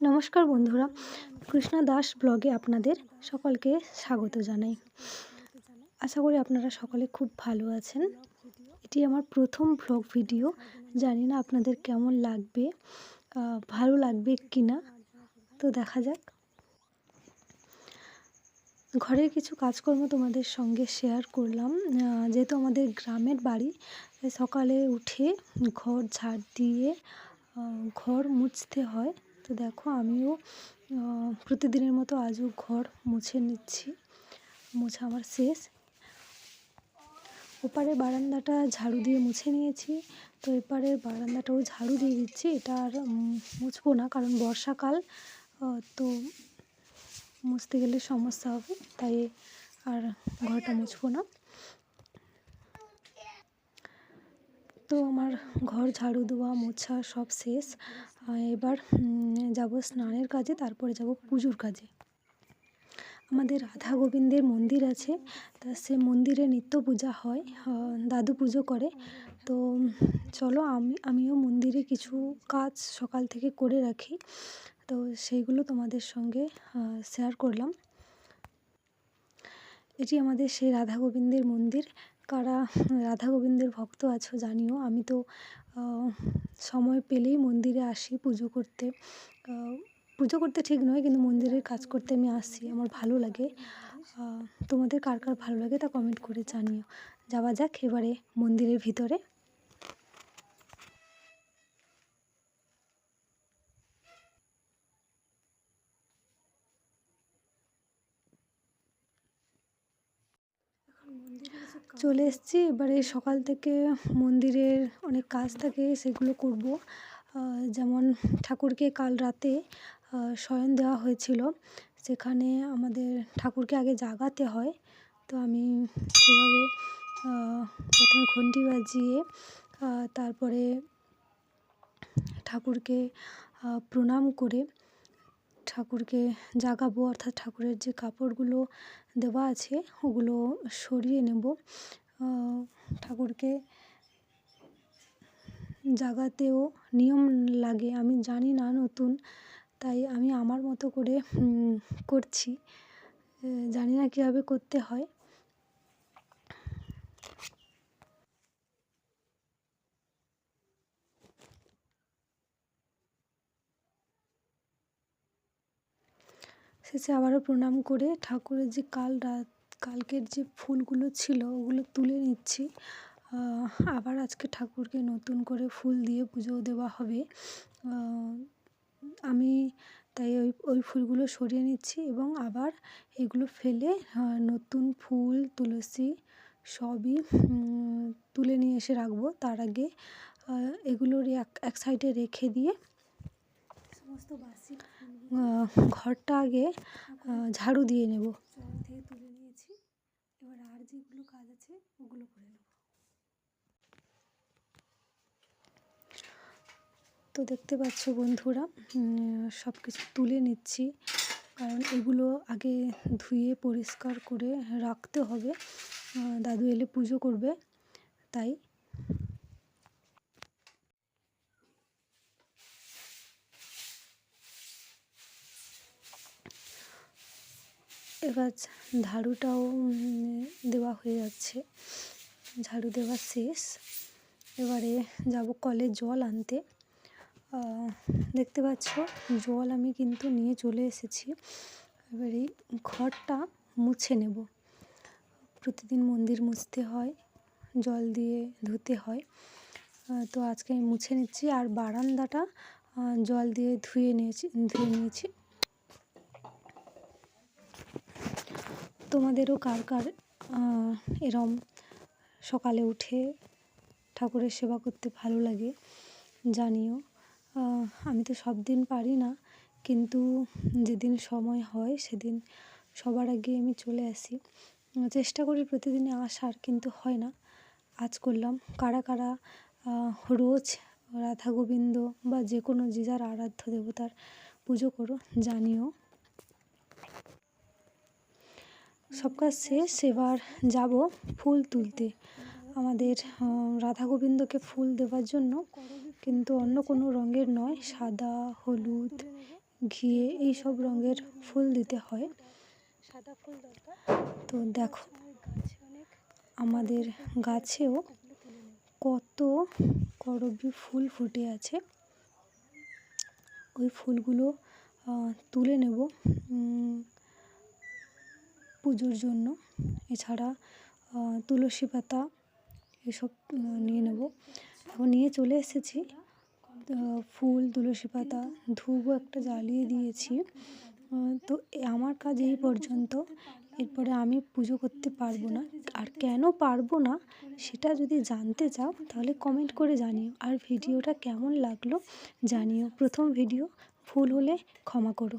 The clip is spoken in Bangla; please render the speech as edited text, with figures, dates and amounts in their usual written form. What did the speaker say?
নমস্কার বন্ধুরা, কৃষ্ণা দাস ব্লগে আপনাদের সকলকে স্বাগত জানাই। আশা করি আপনারা সকলে খুব ভালো আছেন। এটি আমার প্রথম ব্লগ ভিডিও। জানি না আপনাদের কেমন লাগবে, ভালো লাগবে কি না, তো দেখা যাক। ঘরের কিছু কাজকর্ম তোমাদের সঙ্গে শেয়ার করলাম। যেহেতু আমাদের গ্রামের বাড়ি, তাই সকালে উঠে ঘর ঝাড় দিয়ে ঘর মুছতে হয়। তো দেখো আমিও প্রতিদিনের মতো আজও ঘর মুছে নিচ্ছি। মোছা আমার শেষ। ওপারে বারান্দাটা ঝাড়ু দিয়ে মুছে নিয়েছি, তো এপারের বারান্দাটাও ঝাড়ু দিয়ে দিচ্ছি। এটা আর মুছবো না, কারণ বর্ষাকাল, তো মুছতে গেলে সমস্যা হবে, তাই আর ঘরটা মুছবো না। তো আমার ঘর ঝাড়ু দেওয়া মোছা সব শেষ। এবার যাব স্নানের কাজে, তারপরে যাব পুজোর কাজে। আমাদের রাধা গোবিন্দের মন্দির আছে, তা সে মন্দিরে নিত্য পূজা হয়, দাদু পুজো করে। তো চলো আমিও মন্দিরে কিছু কাজ সকাল থেকে করে রাখি, তো সেইগুলো তোমাদের সঙ্গে শেয়ার করলাম। এটি আমাদের সেই রাধা গোবিন্দের মন্দির। কারা রাধা গোবিন্দের ভক্ত আছো জানিও। আমি তো সময় পেলেই মন্দিরে আসি পুজো করতে। পুজো করতে ঠিক নয়, কিন্তু মন্দিরের কাজ করতে আমি আসি, আমার ভালো লাগে। তোমাদের কার কার ভালো লাগে তা কমেন্ট করে জানিও। যাওয়া যাক এবারে মন্দিরের ভিতরে। চলে এসেছি। এবারে সকাল থেকে মন্দিরের অনেক কাজ থাকে, সেগুলো করব। যেমন ঠাকুরকে কাল রাতে শয়ন দেওয়া হয়েছিল, সেখানে আমাদের ঠাকুরকে আগে জাগাতে হয়। তো আমি সেভাবে প্রথমে ঘন্টি বাজিয়ে তারপরে ঠাকুরকে প্রণাম করে ঠাকুরকে জাগাবো, অর্থাৎ ঠাকুরের যে কাপড়গুলো দেওয়া আছে ওগুলো সরিয়ে নেব। ঠাকুরকে জাগাতেও নিয়ম লাগে, আমি জানি না, নতুন, তাই আমি আমার মতো করে করছি। জানি না কীভাবে করতে হয়। শেষে আবারও প্রণাম করে ঠাকুরের যে কালকের যে ফুলগুলো ছিল ওগুলো তুলে নিচ্ছি। আবার আজকে ঠাকুরকে নতুন করে ফুল দিয়ে পুজো দেওয়া হবে। আমি তাই ওই ফুলগুলো সরিয়ে নিচ্ছি এবং আবার এগুলো ফেলে নতুন ফুল, তুলসী সবই তুলে নিয়ে এসে রাখবো। তার আগে এগুলোর এক সাইডে রেখে দিয়ে সমস্ত বাসি ঘরটা আগে ঝাড়ু দিয়ে নেব। জল থেকে তুলে নিয়েছি, এবার আর যেগুলো কাজ আছে ওগুলো করে নেব। তো দেখতে পাচ্ছ বন্ধুরা, সব কিছু তুলে নিচ্ছি, কারণ এগুলো আগে ধুয়ে পরিষ্কার করে রাখতে হবে, দাদু এলে পুজো করবে, তাই। এবার ঝাড়ুটাও দেওয়া হয়ে যাচ্ছে, ঝাড়ু দেওয়া শেষ। এবারে যাব কলে জল আনতে। দেখতে পাচ্ছ জল আমি কিন্তু নিয়ে চলে এসেছি। এবারে ঘরটা মুছে নেব। প্রতিদিন মন্দির মুছতে হয়, জল দিয়ে ধুতে হয়, তো আজকে আমি মুছে নিচ্ছি। আর বারান্দাটা জল দিয়ে ধুয়ে নিয়েছি। তোমাদেরও কার কার এরম সকালে উঠে ঠাকুরের সেবা করতে ভালো লাগে জানিও। আমি তো সব দিন পারি না, কিন্তু যেদিন সময় হয় সেদিন সবার আগে আমি চলে আসি। চেষ্টা করি প্রতিদিনই আসার, কিন্তু হয় না। আজ করলাম। কারা কারা রোজ রাধা গোবিন্দ বা যে কোনো যে যার আরাধ্য দেবতার পুজো করো জানিও। সব কাজ শেষ, এবার যাব ফুল তুলতে। আমাদের রাধা গোবিন্দকে ফুল দেওয়ার জন্য কিন্তু অন্য কোনো রঙের নয়, সাদা, হলুদ, ঘিয়ে এই সব রঙের ফুল দিতে হয়। সাদা ফুল দরকার। তো দেখো গাছে অনেক আমাদের গাছেও কত করবী ফুল ফুটে আছে। ওই ফুলগুলো তুলে নেব পুজোর জন্য। এছাড়া তুলসী পাতা এসব নিয়ে নেব। এখন নিয়ে চলে এসেছি ফুল, তুলসী পাতা, ধূপও একটা জ্বালিয়ে দিয়েছি। তো আমার কাজ এই পর্যন্ত। এরপরে আমি পুজো করতে পারবো না। আর কেন পারবো না সেটা যদি জানতে চাও তাহলে কমেন্ট করে জানিও। আর ভিডিওটা কেমন লাগলো জানিও। প্রথম ভিডিও, ভুল হলে ক্ষমা করো।